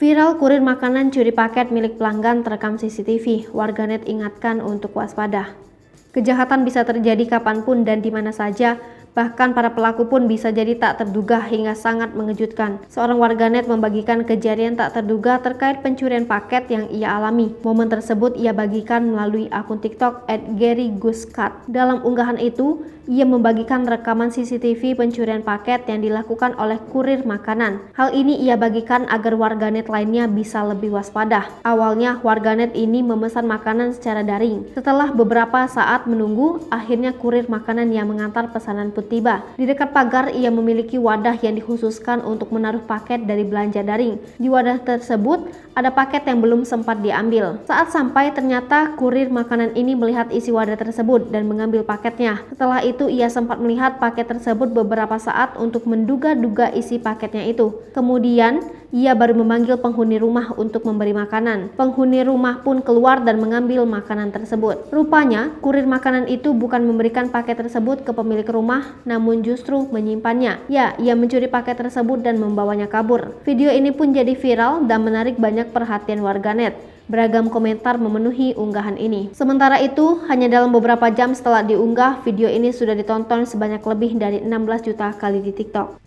Viral kurir makanan curi paket milik pelanggan terekam CCTV. Warganet ingatkan untuk waspada. Kejahatan bisa terjadi kapanpun dan di mana saja. Bahkan para pelaku pun bisa jadi tak terduga hingga sangat mengejutkan. Seorang warganet membagikan kejadian tak terduga terkait pencurian paket yang ia alami. Momen tersebut ia bagikan melalui akun TikTok @GaryGusCut. Dalam unggahan itu, ia membagikan rekaman CCTV pencurian paket yang dilakukan oleh kurir makanan. Hal ini ia bagikan agar warganet lainnya bisa lebih waspada. Awalnya warganet ini memesan makanan secara daring. Setelah beberapa saat menunggu, akhirnya kurir makanan yang mengantar pesanan pun tiba. Di dekat pagar ia memiliki wadah yang dikhususkan untuk menaruh paket dari belanja daring. Di wadah tersebut ada paket yang belum sempat diambil. Saat sampai ternyata kurir makanan ini melihat isi wadah tersebut dan mengambil paketnya. Setelah itu ia sempat melihat paket tersebut beberapa saat untuk menduga-duga isi paketnya itu. Kemudian ia baru memanggil penghuni rumah untuk memberi makanan. Penghuni rumah pun keluar dan mengambil makanan tersebut. Rupanya kurir makanan itu bukan memberikan paket tersebut ke pemilik rumah, namun justru menyimpannya. Ya, ia mencuri paket tersebut dan membawanya kabur. Video ini pun jadi viral dan menarik banyak perhatian warganet. Beragam komentar memenuhi unggahan ini. Sementara itu, hanya dalam beberapa jam setelah diunggah, video ini sudah ditonton sebanyak lebih dari 16 juta kali di TikTok.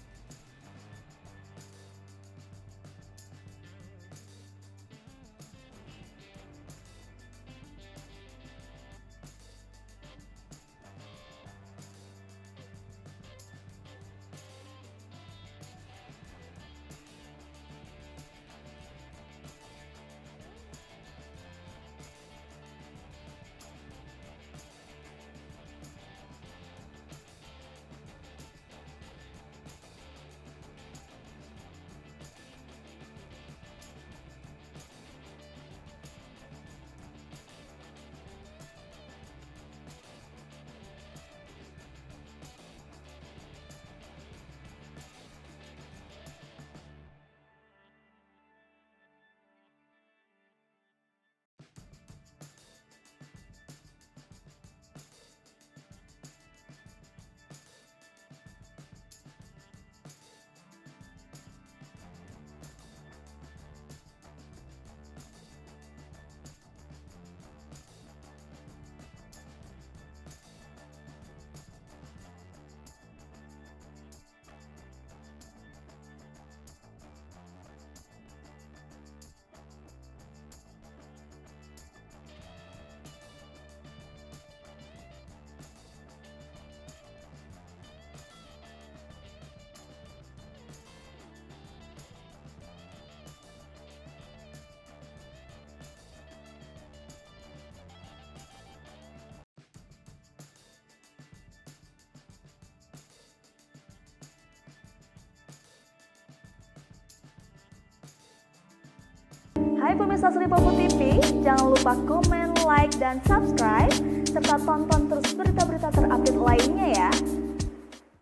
Hai pemirsa Sri Popo TV, jangan lupa komen, like, dan subscribe, serta tonton terus berita-berita terupdate lainnya ya.